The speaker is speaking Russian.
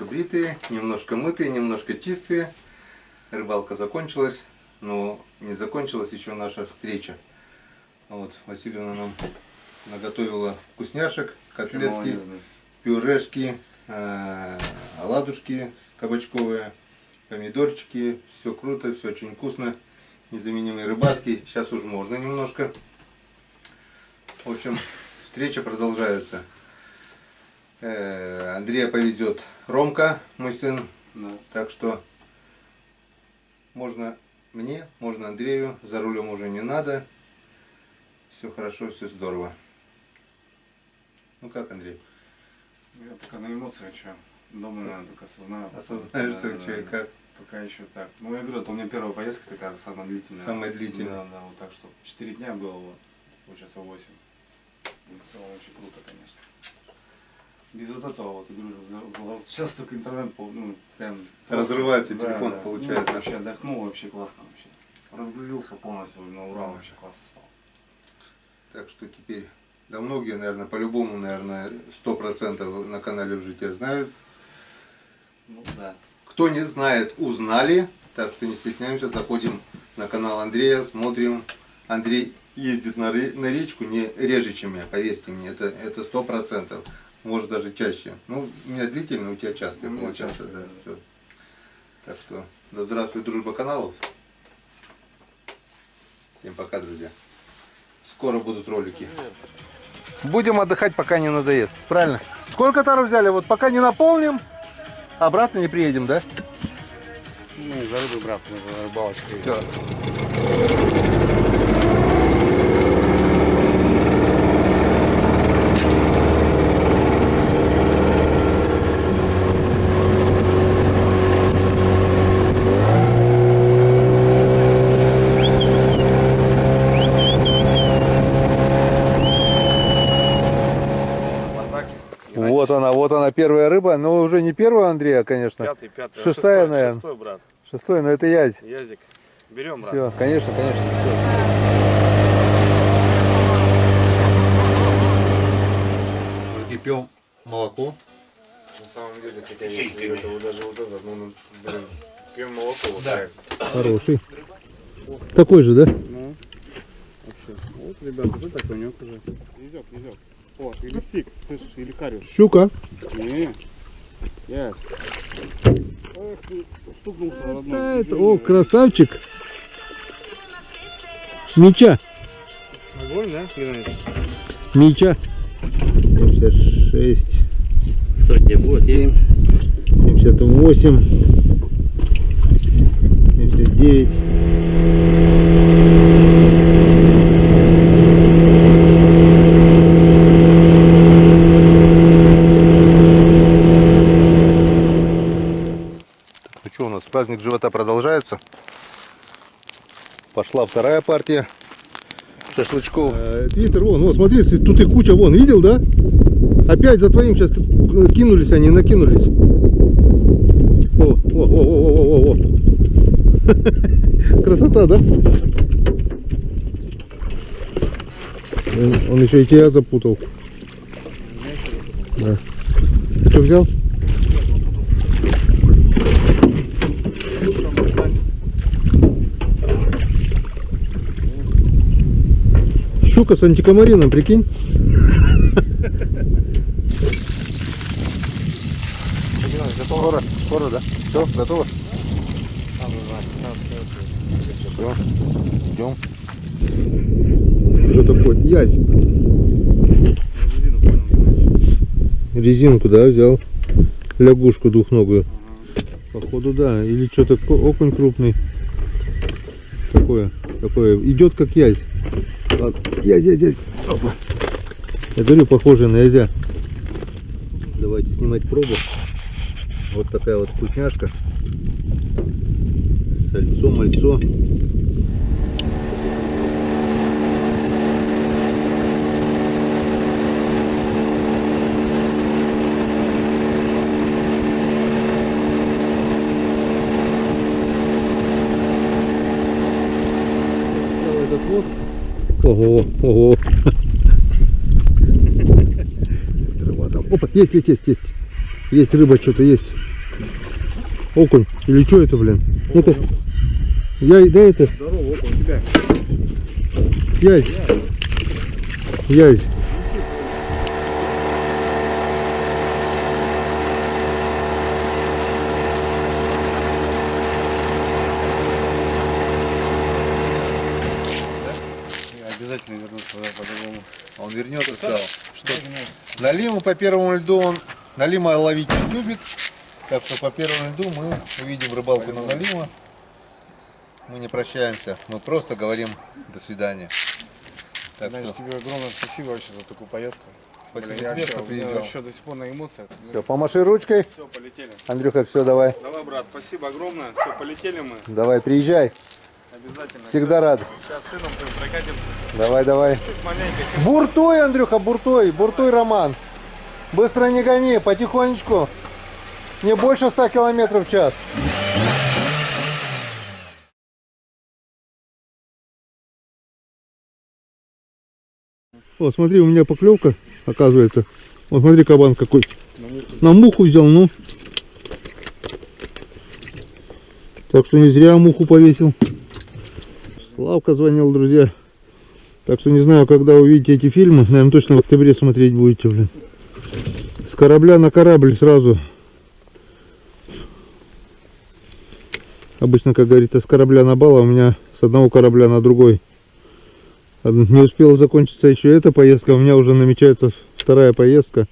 немножко бритые, немножко мытые, немножко чистые. Рыбалка закончилась, но не закончилась еще наша встреча. Вот, Васильевна нам наготовила вкусняшек, котлетки, пюрешки, оладушки кабачковые, помидорчики. Все круто, все очень вкусно. Незаменимый рыбацкий. Сейчас уже можно немножко. В общем, встреча продолжается. Андрея повезет Ромка, мой сын. Да. Так что можно мне, можно Андрею. За рулем уже не надо. Все хорошо, все здорово. Ну как, Андрей? Я пока на эмоциях, что дома, наверное, только осознаю. Осознаешь, что и как? Пока еще так. Ну, я говорю, это у меня первая поездка такая, самая длительная. Самая длительная. Да, да, вот так что 4 дня было, вот, получается 8. В целом очень круто, конечно. Без вот этого, вот, я говорю, сейчас только интернет, ну, прям... Разрывается да, телефон, да. получается. Ну, вообще отдохнул, вообще классно вообще. Разгрузился полностью, на ура, вообще классно стал. Так что теперь, да многие, наверное, по-любому, наверное, 100% на канале уже тебя знают. Ну да. Кто не знает, узнали. Так что не стесняемся, заходим на канал Андрея, смотрим. Андрей ездит на речку не реже, чем я, поверьте мне, это 100%. Может даже чаще. Ну, у меня длительно, у тебя часто получается. Да, все. Так что, да здравствует дружба каналов. Всем пока, друзья. Скоро будут ролики. Будем отдыхать, пока не надоест. Правильно? Сколько тару взяли? Вот пока не наполним, обратно не приедем, да? Ну, за рыбой, брат, за рыбалочкой. Все. Вот она первая рыба, но уже не первая Андрея, конечно. Пятый, шестая, наверное. Шестой, брат. Шестой, но это язь. Язик. Берем, брат. Все, конечно, конечно. Кипим молоко. На самом деле, хотя если это вот даже вот это, ну, блин, пьем молоко. Вот да. Так. Хороший. Такой же, да? Ну, вообще. Вот, ребята, тут такой нюк уже. Низек. О, или сик, слышишь, или кариус. Щука. Не, я. Эх, ты стукнулся в родном. Это, о, красавчик. Меча. Огонь, да? Меча. 76. Сотня будет. 7. 78. 79. У нас праздник живота продолжается. Пошла вторая партия шашлычков. Твиттер, вон, вот смотри, тут их куча, вон, видел, да? Опять за твоим сейчас кинулись они, накинулись. О. Красота, да? Он еще и тебя запутал. Да. Ты что взял? Щука с антикомарином, прикинь. Скоро, да? Все, готово? Все, идем. Что такое? Язь. Резинку, да, взял. Лягушку двухногую. Походу, да. Или что-то окунь крупный. Такое. Идет как язь. Язь. Опа. Я говорю, похоже на язя. Давайте снимать пробу. Вот такая вот вкусняшка. Сальцо, мальцо. Этот вот. Ого. Трава там. Опа, есть. Есть рыба, что-то есть. Окунь. Или что это, блин? Ну-ка. Да это. Здорово, около тебя. Язь. Язь. Обязательно вернусь туда по-другому. Он вернется, сказал, что Налима по первому льду, Налима ловить не любит, так что по первому льду мы увидим рыбалку на Налима. Мы не прощаемся, мы просто говорим до свидания. Так Знаешь, что, тебе огромное спасибо вообще за такую поездку. спасибо Блин, я тебе, что вообще, у меня приезжал. еще до сих пор на эмоциях. Все, помаши ручкой. Все, полетели. Андрюха, все, давай. Давай, брат, спасибо огромное. Все, полетели мы. Давай, приезжай. Обязательно. Всегда рад. Сейчас с сыном прокатимся. Давай, давай. Чуть маленько. Буртуй, Андрюха, буртуй, Роман. Быстро не гони, потихонечку. Не больше 100 километров в час. О, смотри, у меня поклевка, оказывается. Вот смотри, кабан какой. На муху взял, ну. Так что не зря муху повесил. Славка звонил, друзья. Так что не знаю, когда увидите эти фильмы. Наверное, точно в октябре смотреть будете, блин. С корабля на корабль сразу. Обычно, как говорится, с корабля на бал, а у меня с одного корабля на другой. Не успела закончиться еще эта поездка, у меня уже намечается вторая поездка.